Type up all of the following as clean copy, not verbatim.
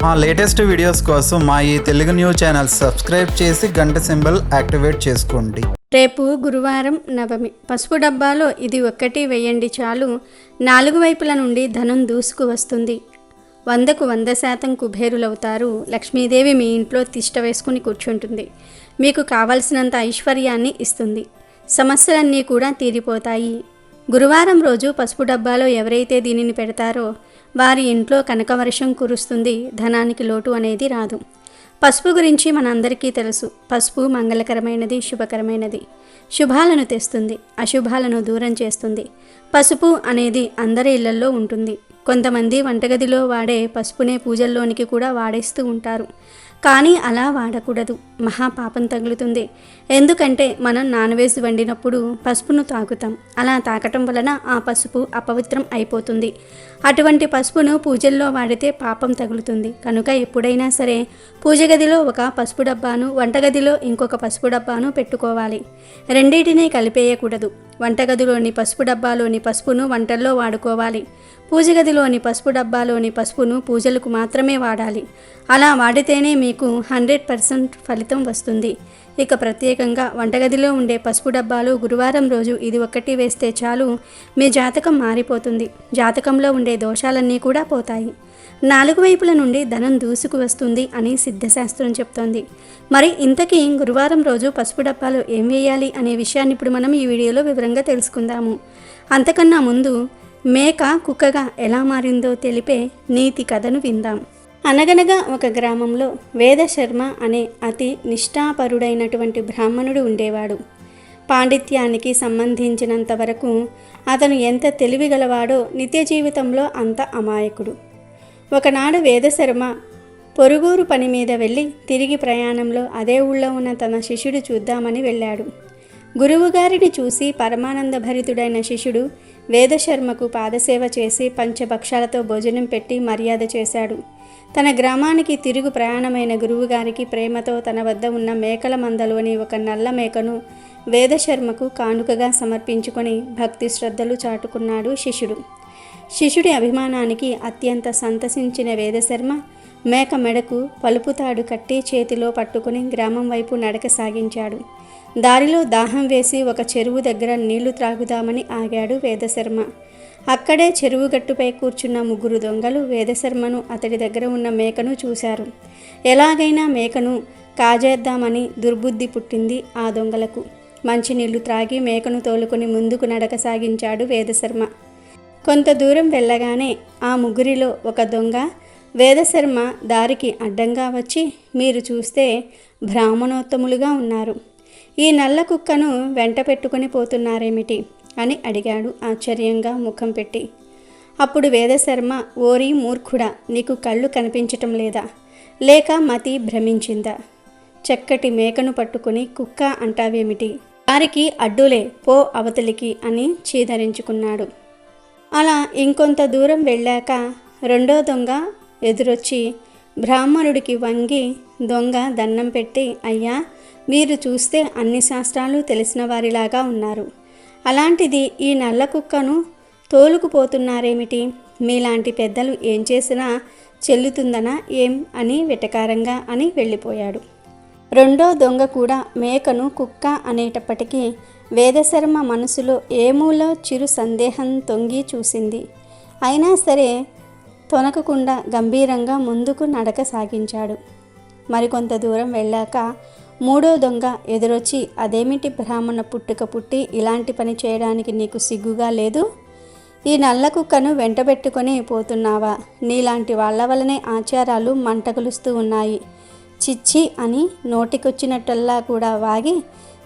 మా latest videos కోసం మా ఈ తెలుగు న్యూస్ ఛానల్ సబ్స్క్రైబ్ చేసి గంట సింబల్ యాక్టివేట్ చేసుకోండి. రేపు గురువారం నవమి. పసుపు డబ్బాలో ఇది ఒక్కటి వేయండి చాలు. 4 వైపుల నుండి ధనం దూసుకు వస్తుంది. 100కు 100% కుబేరులవుతారు. లక్ష్మీదేవి మీ ఇంట్లో తిష్ట వేసుకుని కూర్చుంటుంది. మీకు కావలసినంత ఐశ్వర్యాన్ని ఇస్తుంది. సమస్యలన్నీ కూడా తీరిపోతాయి. గురువారం రోజు పసుపు డబ్బాలో ఎవరైతే దీనిని పెడతారో వారి ఇంట్లో కనకవర్షం కురుస్తుంది. ధనానికి లోటు అనేది రాదు. పసుపు గురించి మనందరికీ తెలుసు. పసుపు మంగళకరమైనది, శుభకరమైనది. శుభాలను తెస్తుంది, అశుభాలను దూరం చేస్తుంది. పసుపు అనేది అందరి ఇళ్లల్లో ఉంటుంది. కొంతమంది వంటగదిలో వాడే పసుపునే పూజల్లోనికి కూడా వాడేస్తూ ఉంటారు. కానీ అలా వాడకూడదు. మహాపాపం తగులుతుంది. ఎందుకంటే మనం నాన్ వెజ్ వండినప్పుడు పసుపును తాకుతాం. అలా తాకటం వలన ఆ పసుపు అపవిత్రం అయిపోతుంది. అటువంటి పసుపును పూజల్లో వాడితే పాపం తగులుతుంది. కనుక ఎప్పుడైనా సరే పూజ గదిలో ఒక పసుపు డబ్బాను, వంటగదిలో ఇంకొక పసుపు డబ్బాను పెట్టుకోవాలి. రెండింటినీ కలిపేయకూడదు. వంటగదిలోని పసుపు డబ్బాలోని పసుపును వంటల్లో వాడుకోవాలి. పూజ గదిలోని పసుపు డబ్బాలోని పసుపును పూజలకు మాత్రమే వాడాలి. అలా వాడితేనే మీకు 100% ఫలితం వస్తుంది. ఇక ప్రత్యేకంగా వంటగదిలో ఉండే పసుపు డబ్బాలు గురువారం రోజు ఇది ఒక్కటి వేస్తే చాలు, మీ జాతకం మారిపోతుంది. జాతకంలో ఉండే దోషాలన్నీ కూడా పోతాయి. 4 వైపుల నుండి ధనం దూసుకు వస్తుంది అని సిద్ధశాస్త్రం చెప్తోంది. మరి ఇంతకీ గురువారం రోజు పసుపు డబ్బాలో ఏం వేయాలి అనే విషయాన్ని ఇప్పుడు మనం ఈ వీడియోలో వివరంగా తెలుసుకుందాము. అంతకన్నా ముందు మేక కుక్కగా ఎలా మారిందో తెలిపే నీతి కథను విందాం. అనగనగా ఒక గ్రామంలో వేదశర్మ అనే అతి నిష్ఠాపరుడైనటువంటి బ్రాహ్మణుడు ఉండేవాడు. పాండిత్యానికి సంబంధించినంత వరకు అతను ఎంత తెలివిగలవాడో నిత్య జీవితంలో అంత అమాయకుడు. ఒకనాడు వేదశర్మ పొరుగురు పని మీద వెళ్ళి తిరిగి ప్రయాణంలో అదే ఊళ్ళో ఉన్న తన శిష్యుడు చూద్దామని వెళ్ళాడు. గురువుగారిని చూసి పరమానంద భరితుడైన శిష్యుడు వేదశర్మకు పాదసేవ చేసి పంచభక్షాలతో భోజనం పెట్టి మర్యాద చేశాడు. తన గ్రామానికి తిరుగు ప్రయాణమైన గురువుగారికి ప్రేమతో తన వద్ద ఉన్న మేకల మందలోని ఒక నల్ల మేకను వేదశర్మకు కానుకగా సమర్పించుకొని భక్తి శ్రద్ధలు చాటుకున్నాడు శిష్యుడు. శిష్యుడి అభిమానానికి అత్యంత సంతసించిన వేదశర్మ మేక మెడకు పలుపుతాడు కట్టి చేతిలో పట్టుకుని గ్రామం వైపు నడక సాగించాడు. దారిలో దాహం వేసి ఒక చెరువు దగ్గర నీళ్లు త్రాగుదామని ఆగాడు వేదశర్మ. అక్కడే చెరువు గట్టుపై కూర్చున్న 3 దొంగలు వేదశర్మను, అతడి దగ్గర ఉన్న మేకను చూశారు. ఎలాగైనా మేకను కాజేద్దామని దుర్బుద్ధి పుట్టింది ఆ దొంగలకు. మంచినీళ్లు త్రాగి మేకను తోలుకొని ముందుకు నడక సాగించాడు వేదశర్మ. కొంత దూరం వెళ్ళగానే ఆ 3లో ఒక దొంగ వేదశర్మ దారికి అడ్డంగా వచ్చి, మీరు చూస్తే బ్రాహ్మణోత్తములుగా ఉన్నారు, ఈ నల్ల కుక్కను వెంట పెట్టుకుని పోతున్నారేమిటి అని అడిగాడు ఆశ్చర్యంగా ముఖం పెట్టి. అప్పుడు వేదశర్మ, ఓరి మూర్ఖుడా, నీకు కళ్ళు కనిపించటం లేదా, లేక మతి భ్రమించిందా? చక్కటి మేకను పట్టుకుని కుక్క అంటావేమిటి? వారికి అడ్డులే, పో అవతలికి అని చీదరించుకున్నాడు. అలా ఇంకొంత దూరం వెళ్ళాక రెండో దొంగ ఎదురొచ్చి బ్రాహ్మణుడికి వంగి దొంగ దండం పెట్టి, అయ్యా, మీరు చూస్తే అన్ని శాస్త్రాలు తెలిసిన వారిలాగా ఉన్నారు, అలాంటిది ఈ నల్ల కుక్కను తోలుకుపోతున్నారేమిటి? మీలాంటి పెద్దలు ఏం చేసినా చెల్లుతుందనా ఏం అని వెటకారంగా అని వెళ్ళిపోయాడు. రెండో దొంగ కూడా మేకను కుక్క అనేటప్పటికీ వేదశర్మ మనసులో ఏమూలో చిరు సందేహం తొంగి చూసింది. అయినా సరే తొనకకుండా గంభీరంగా ముందుకు నడక సాగించాడు. మరికొంత దూరం వెళ్ళాక మూడో దొంగ ఎదురొచ్చి, అదేమిటి బ్రాహ్మణ పుట్టుక పుట్టి ఇలాంటి పని చేయడానికి నీకు సిగ్గుగా లేదు? ఈ నల్ల కుక్కను వెంటబెట్టుకొని పోతున్నావా? నీలాంటి వాళ్ళ వల్లనే ఆచారాలు మంటగలుస్తూ ఉన్నాయి, చిచ్చి అని నోటికొచ్చినట్టల్లా కూడా వాగి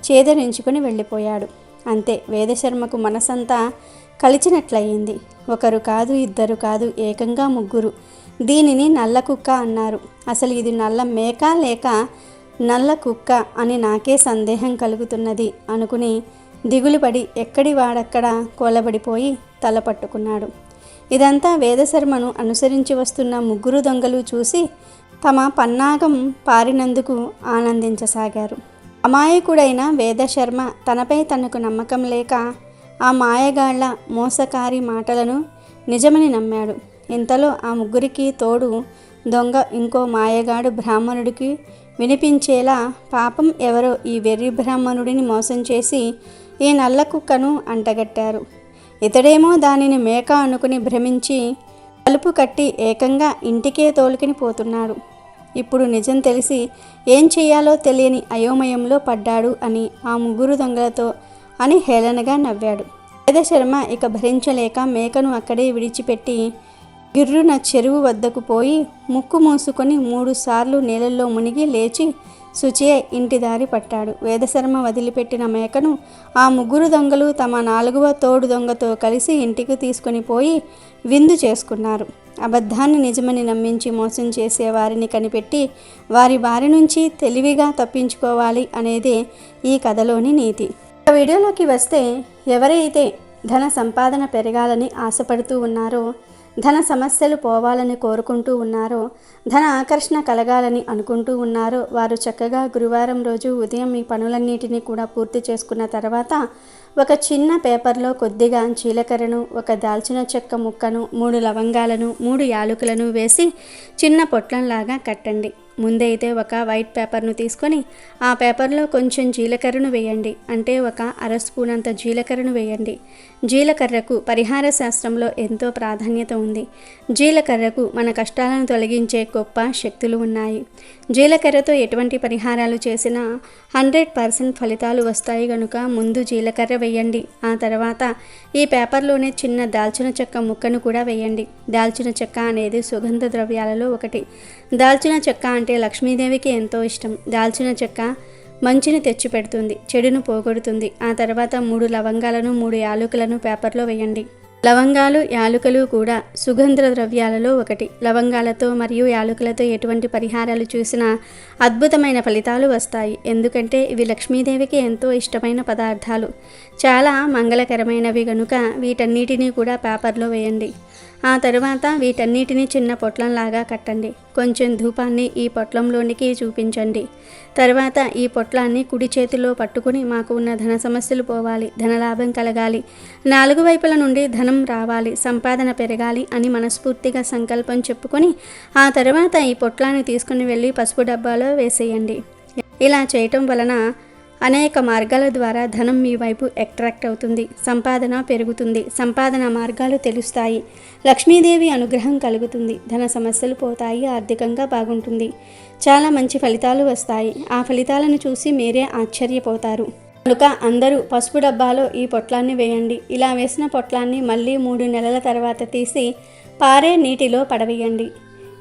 చేదరించుకొని వెళ్ళిపోయాడు. అంతే, వేదశర్మకు మనసంతా కలిచినట్లయింది. ఒకరు కాదు, ఇద్దరు కాదు, ఏకంగా 3. దీనిని నల్ల కుక్క అన్నారు. అసలు ఇది నల్ల మేక లేక నల్ల కుక్క అని నాకే సందేహం కలుగుతున్నది అనుకుని దిగులుపడి ఎక్కడి వాడక్కడ కోలబడిపోయి తల పట్టుకున్నాడు. ఇదంతా వేదశర్మను అనుసరించి వస్తున్న 3 దొంగలు చూసి తమ పన్నాగం పారినందుకు ఆనందించసాగారు. అమాయకుడైన వేదశర్మ తనపై తనకు నమ్మకం లేక ఆ మాయగాళ్ల మోసకారి మాటలను నిజమని నమ్మాడు. ఇంతలో ఆ 3కి తోడు దొంగ ఇంకో మాయగాడు బ్రాహ్మణుడికి వినిపించేలా, పాపం ఎవరో ఈ వెర్రి బ్రాహ్మణుడిని మోసం చేసి ఈ నల్ల కుక్కను అంటగట్టారు. ఇతడేమో దానిని మేక అనుకుని భ్రమించి తలుపు కట్టి ఏకంగా ఇంటికే తోలుకుని పోతున్నాడు. ఇప్పుడు నిజం తెలిసి ఏం చేయాలో తెలియని అయోమయంలో పడ్డాడు అని ఆ ముగ్గురు దొంగలతో అని హేళనగా నవ్వాడు. వేదశర్మ ఇక భరించలేక మేకను అక్కడే విడిచిపెట్టి గిర్రున చెరువు వద్దకు పోయి ముక్కు మూసుకొని 3 సార్లు నీళ్ళల్లో మునిగి లేచి శుచియే ఇంటి దారి పట్టాడు. వేదశర్మ వదిలిపెట్టిన మేకను ఆ ముగ్గురు దొంగలు తమ 4వ తోడు దొంగతో కలిసి ఇంటికి తీసుకొని పోయి విందు చేసుకున్నారు. అబద్ధాన్ని నిజమని నమ్మించి మోసం చేసే వారిని కనిపెట్టి వారి బారి నుంచి తెలివిగా తప్పించుకోవాలి అనేదే ఈ కథలోని నీతి. వీడియోలోకి వస్తే, ఎవరైతే ధన సంపాదన పెరగాలని ఆశపడుతూ ఉన్నారో, ధన సమస్యలు పోవాలని కోరుకుంటూ ఉన్నారో, ధన ఆకర్షణ కలగాలని అనుకుంటూ ఉన్నారో వారు చక్కగా గురువారం రోజు ఉదయం ఈ పనులన్నిటినీ కూడా పూర్తి చేసుకున్న తర్వాత ఒక చిన్న పేపర్లో కొద్దిగా జీలకర్రను, ఒక దాల్చిన చెక్క ముక్కను, 3 లవంగాలను, 3 యాలకులను వేసి చిన్న పొట్లంలాగా కట్టండి. ముందైతే ఒక వైట్ పేపర్ను తీసుకొని ఆ పేపర్లో కొంచెం జీలకర్రను వేయండి. అంటే ఒక 1/2 స్పూన్ అంత జీలకర్రను వేయండి. జీలకర్రకు పరిహార శాస్త్రంలో ఎంతో ప్రాధాన్యత ఉంది. జీలకర్రకు మన కష్టాలను తొలగించే గొప్ప శక్తులు ఉన్నాయి. జీలకర్రతో ఎటువంటి పరిహారాలు చేసినా 100% ఫలితాలు వస్తాయి కనుక ముందు జీలకర్ర వేయండి. ఆ తర్వాత ఈ పేపర్లోనే చిన్న దాల్చిన చెక్క ముక్కను కూడా వేయండి. దాల్చిన చెక్క అనేది సుగంధ ద్రవ్యాలలో ఒకటి. దాల్చిన చెక్క అంటే లక్ష్మీదేవికి ఎంతో ఇష్టం. దాల్చిన చెక్క మంచిని తెచ్చిపెడుతుంది, చెడును పోగొడుతుంది. ఆ తర్వాత 3 లవంగాలను, 3 యాలకులను పేపర్లో వేయండి. లవంగాలు, యాలకులు కూడా సుగంధ ద్రవ్యాలలో ఒకటి. లవంగాలతో మరియు యాలకులతో ఎటువంటి పరిహారాలు చూసినా అద్భుతమైన ఫలితాలు వస్తాయి. ఎందుకంటే ఇవి లక్ష్మీదేవికి ఎంతో ఇష్టమైన పదార్థాలు, చాలా మంగళకరమైనవి కనుక వీటన్నిటినీ కూడా పేపర్లో వేయండి. ఆ తర్వాత వీటన్నిటిని చిన్న పొట్లంలాగా కట్టండి. కొంచెం ధూపాన్ని ఈ పొట్లంలోనికి చూపించండి. తర్వాత ఈ పొట్లాన్ని కుడి చేతిలో పట్టుకుని, మాకు ఉన్న ధన సమస్యలు పోవాలి, ధనలాభం కలగాలి, 4 వైపుల నుండి ధనం రావాలి, సంపాదన పెరగాలి అని మనస్ఫూర్తిగా సంకల్పం చెప్పుకొని ఆ తర్వాత ఈ పొట్లాన్ని తీసుకుని వెళ్ళి పసుపు డబ్బాలో వేసేయండి. ఇలా చేయటం వలన అనేక మార్గాల ద్వారా ధనం మీ వైపు అట్రాక్ట్ అవుతుంది, సంపాదన పెరుగుతుంది, సంపాదన మార్గాలు తెలుస్తాయి, లక్ష్మీదేవి అనుగ్రహం కలుగుతుంది, ధన సమస్యలు పోతాయి, ఆర్థికంగా బాగుంటుంది, చాలా మంచి ఫలితాలు వస్తాయి. ఆ ఫలితాలను చూసి మీరే ఆశ్చర్యపోతారు. కనుక అందరూ పసుపు డబ్బాలో ఈ పొట్లాన్ని వేయండి. ఇలా వేసిన పొట్లాన్ని మళ్ళీ 3 నెలల తర్వాత తీసి పారే నీటిలో పడవేయండి.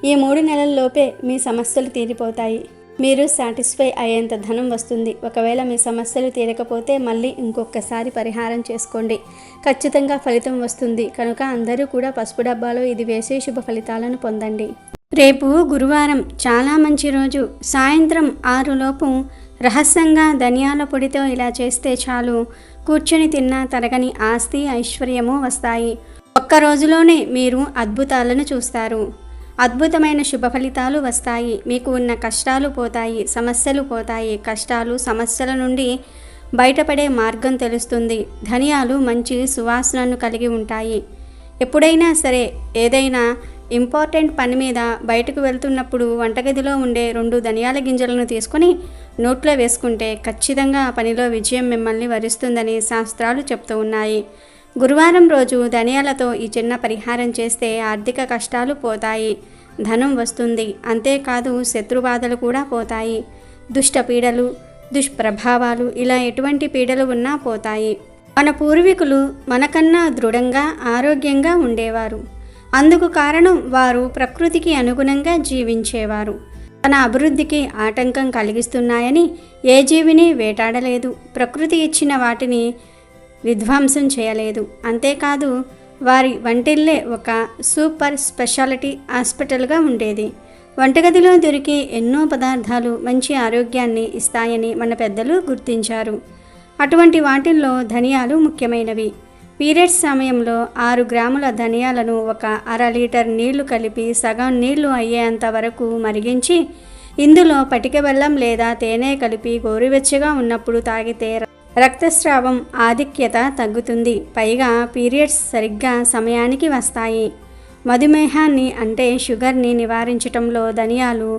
ఈ 3 నెలల్లోపే మీ సమస్యలు తీరిపోతాయి. మీరు సాటిస్ఫై అయ్యేంత ధనం వస్తుంది. ఒకవేళ మీ సమస్యలు తీరకపోతే మళ్ళీ ఇంకొకసారి పరిహారం చేసుకోండి, ఖచ్చితంగా ఫలితం వస్తుంది. కనుక అందరూ కూడా పసుపు డబ్బాలో ఇది వేసి శుభ ఫలితాలను పొందండి. రేపు గురువారం, చాలా మంచి రోజు. సాయంత్రం 6 లోపు రహస్యంగా ధనియాల పొడితో ఇలా చేస్తే చాలు, కూర్చొని తిన్నా తరగని ఆస్తి, ఐశ్వర్యము వస్తాయి. ఒక్క రోజులోనే మీరు అద్భుతాలను చూస్తారు. అద్భుతమైన శుభ ఫలితాలు వస్తాయి. మీకు ఉన్న కష్టాలు పోతాయి, సమస్యలు పోతాయి. కష్టాలు, సమస్యల నుండి బయటపడే మార్గం తెలుస్తుంది. ధనియాలు మంచి సువాసనను కలిగి ఉంటాయి. ఎప్పుడైనా సరే ఏదైనా ఇంపార్టెంట్ పని మీద బయటకు వెళ్తున్నప్పుడు వంటగదిలో ఉండే 2 ధనియాల గింజలను తీసుకొని నోట్లో వేసుకుంటే ఖచ్చితంగా ఆ పనిలో విజయం మిమ్మల్ని వరిస్తుందని శాస్త్రాలు చెప్తూ ఉన్నాయి. గురువారం రోజు ధనియాలతో ఈ చిన్న పరిహారం చేస్తే ఆర్థిక కష్టాలు పోతాయి, ధనం వస్తుంది. అంతేకాదు శత్రుబాధలు కూడా పోతాయి. దుష్ట పీడలు, దుష్ప్రభావాలు, ఇలా ఎటువంటి పీడలు ఉన్నా పోతాయి. మన పూర్వీకులు మనకన్నా దృఢంగా, ఆరోగ్యంగా ఉండేవారు. అందుకు కారణం వారు ప్రకృతికి అనుగుణంగా జీవించేవారు. తన అభివృద్ధికి ఆటంకం కలిగిస్తున్నాయని ఏ జీవిని వేటాడలేదు. ప్రకృతి ఇచ్చిన వాటిని విధ్వంసం చేయలేదు. అంతేకాదు వారి వంటిల్లే ఒక సూపర్ స్పెషాలిటీ హాస్పిటల్గా ఉండేది. వంటగదిలో దొరికే ఎన్నో పదార్థాలు మంచి ఆరోగ్యాన్ని ఇస్తాయని మన పెద్దలు గుర్తించారు. అటువంటి వాటిల్లో ధనియాలు ముఖ్యమైనవి. పీరియడ్స్ సమయంలో 6 గ్రాముల ధనియాలను ఒక 1/2 లీటర్ నీళ్లు కలిపి సగం నీళ్లు అయ్యేంత వరకు మరిగించి ఇందులో పటిక బెల్లం లేదా తేనె కలిపి గోరువెచ్చగా ఉన్నప్పుడు తాగితే రక్తస్రావం ఆధిక్యత తగ్గుతుంది. పైగా పీరియడ్స్ సరిగ్గా సమయానికి వస్తాయి. మధుమేహాన్ని అంటే షుగర్ని నివారించటంలో ధనియాలు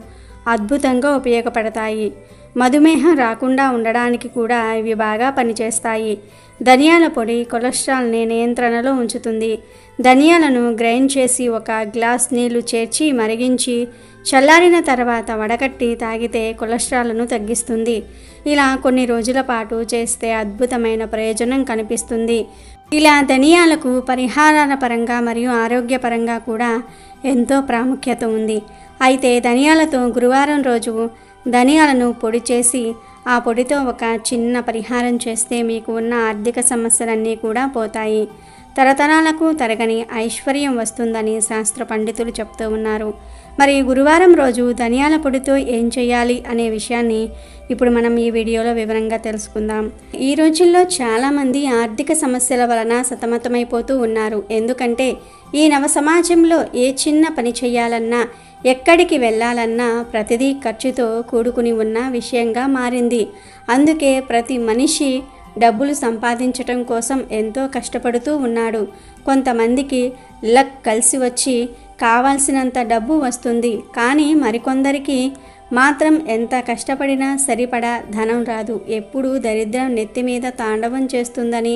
అద్భుతంగా ఉపయోగపడతాయి. మధుమేహం రాకుండా ఉండడానికి కూడా ఇవి బాగా పనిచేస్తాయి. ధనియాల పొడి కొలెస్ట్రాల్ని నియంత్రణలో ఉంచుతుంది. ధనియాలను గ్రైండ్ చేసి ఒక గ్లాస్ నీళ్లు చేర్చి మరిగించి చల్లారిన తర్వాత వడకట్టి తాగితే కొలెస్ట్రాల్ను తగ్గిస్తుంది. ఇలా కొన్ని రోజుల పాటు చేస్తే అద్భుతమైన ప్రయోజనం కనిపిస్తుంది. ఇలా ధనియాలకు పరిహారాల పరంగా మరియు ఆరోగ్యపరంగా కూడా ఎంతో ప్రాముఖ్యత ఉంది. అయితే ధనియాలతో గురువారం రోజు ధనియాలను పొడి చేసి ఆ పొడితో ఒక చిన్న పరిహారం చేస్తే మీకు ఉన్న ఆర్థిక సమస్యలన్నీ కూడా పోతాయి. తరతరాలకు తరగని ఐశ్వర్యం వస్తుందని శాస్త్ర పండితులు చెప్తూ ఉన్నారు. మరి గురువారం రోజు ధనియాల పొడితో ఏం చేయాలి అనే విషయాన్ని ఇప్పుడు మనం ఈ వీడియోలో వివరంగా తెలుసుకుందాం. ఈ రోజుల్లో చాలామంది ఆర్థిక సమస్యల వలన సతమతమైపోతూ ఉన్నారు. ఎందుకంటే ఈ నవ సమాజంలో ఏ చిన్న పని చేయాలన్నా ఎక్కడికి వెళ్ళాలన్నా ప్రతిదీ ఖర్చుతో కూడుకుని ఉన్న విషయంగా మారింది. అందుకే ప్రతి మనిషి డబ్బులు సంపాదించటం కోసం ఎంతో కష్టపడుతూ ఉన్నాడు. కొంతమందికి లక్ కలిసి వచ్చి కావాల్సినంత డబ్బు వస్తుంది. కానీ మరికొందరికి మాత్రం ఎంత కష్టపడినా సరిపడా ధనం రాదు. ఎప్పుడూ దరిద్రం నెత్తి మీద తాండవం చేస్తుందని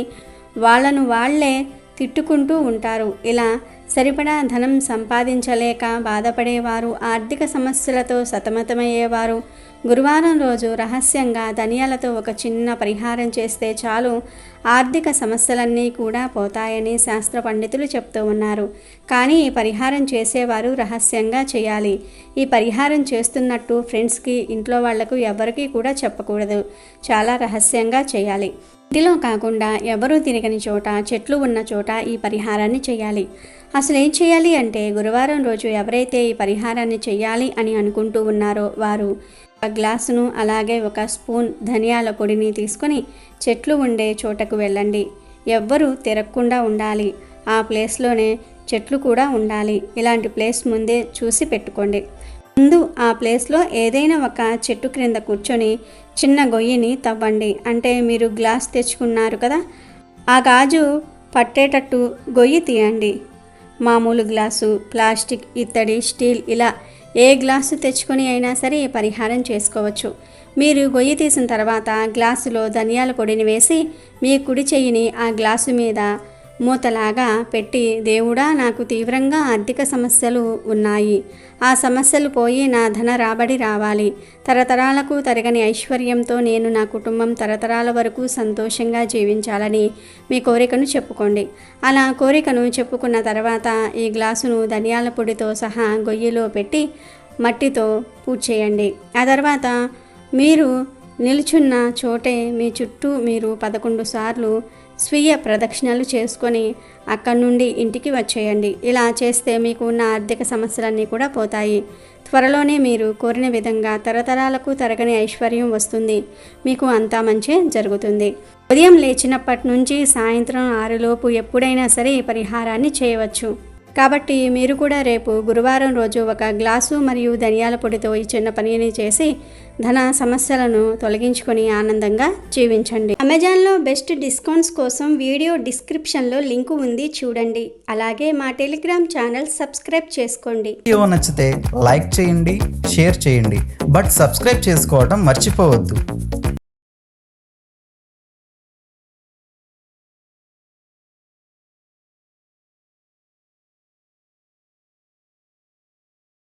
వాళ్ళను వాళ్లే తిట్టుకుంటూ ఉంటారు. ఇలా సరిపడా ధనం సంపాదించలేక బాధపడేవారు, ఆర్థిక సమస్యలతో సతమతమయ్యేవారు గురువారం రోజు రహస్యంగా ధనియాలతో ఒక చిన్న పరిహారం చేస్తే చాలు ఆర్థిక సమస్యలన్నీ కూడా పోతాయని శాస్త్ర పండితులు చెప్తూ ఉన్నారు. కానీ ఈ పరిహారం చేసేవారు రహస్యంగా చేయాలి. ఈ పరిహారం చేస్తున్నట్టు ఫ్రెండ్స్కి, ఇంట్లో వాళ్లకు ఎవరికీ కూడా చెప్పకూడదు. చాలా రహస్యంగా చేయాలి. ఇంటిలో కాకుండా ఎవరూ తిరగని చోట, చెట్లు ఉన్న చోట ఈ పరిహారాన్ని చేయాలి. అసలు ఏం చేయాలి అంటే గురువారం రోజు ఎవరైతే ఈ పరిహారాన్ని చేయాలి అని అనుకుంటూ ఉన్నారో వారు ఒక గ్లాసును అలాగే ఒక స్పూన్ ధనియాల పొడిని తీసుకొని చెట్లు ఉండే చోటకు వెళ్ళండి. ఎవ్వరూ తిరగకుండా ఉండాలి. ఆ ప్లేస్లోనే చెట్లు కూడా ఉండాలి. ఇలాంటి ప్లేస్ ముందే చూసి పెట్టుకోండి. ముందు ఆ ప్లేస్లో ఏదైనా ఒక చెట్టు క్రింద కూర్చొని చిన్న గొయ్యిని తవ్వండి. అంటే మీరు గ్లాస్ తెచ్చుకున్నారు కదా, ఆ గాజు పట్టేటట్టు గొయ్యి తీయండి. మామూలు గ్లాసు, ప్లాస్టిక్, ఇత్తడి, స్టీల్ ఇలా ఏ గ్లాసు తెచ్చుకొని అయినా సరే ఈ పరిహారం చేసుకోవచ్చు. మీరు గొయ్యి తీసిన తర్వాత గ్లాసులో ధనియాల పొడిని వేసి మీ కుడి చెయ్యిని ఆ గ్లాసు మీద మూతలాగా పెట్టి, దేవుడా నాకు తీవ్రంగా ఆర్థిక సమస్యలు ఉన్నాయి, ఆ సమస్యలు పోయి నా ధన రాబడి రావాలి, తరతరాలకు తరగని ఐశ్వర్యంతో నేను నా కుటుంబం తరతరాల వరకు సంతోషంగా జీవించాలని మీ కోరికను చెప్పుకోండి. అలా కోరికను చెప్పుకున్న తర్వాత ఈ గ్లాసును ధనియాల పొడితో సహా గొయ్యిలో పెట్టి మట్టితో పూజ చేయండి. ఆ తర్వాత మీరు నిల్చున్న చోటే మీ చుట్టూ మీరు 11 సార్లు స్వీయ ప్రదక్షిణలు చేసుకొని అక్కడి నుండి ఇంటికి వచ్చేయండి. ఇలా చేస్తే మీకు ఉన్న ఆర్థిక సమస్యలన్నీ కూడా పోతాయి. త్వరలోనే మీరు కోరిన విధంగా తరతరాలకు తరగని ఐశ్వర్యం వస్తుంది. మీకు అంతా మంచి జరుగుతుంది. ఉదయం లేచినప్పటి నుంచి సాయంత్రం 6 ఎప్పుడైనా సరే ఈ పరిహారాన్ని చేయవచ్చు. కాబట్టి మీరు కూడా రేపు గురువారం రోజు ఒక గ్లాసు మరియు ధనియాల పొడితో ఈ చిన్న పనిని చేసి ధన సమస్యలను తొలగించుకొని ఆనందంగా జీవించండి. అమెజాన్లో బెస్ట్ డిస్కౌంట్స్ కోసం వీడియో డిస్క్రిప్షన్లో లింకు ఉంది, చూడండి. అలాగే మా టెలిగ్రామ్ ఛానల్ సబ్స్క్రైబ్ చేసుకోండి. వీడియో నచ్చితే లైక్ చేయండి, షేర్ చేయండి, బట్ సబ్స్క్రైబ్ చేసుకోవడం మర్చిపోవద్దు.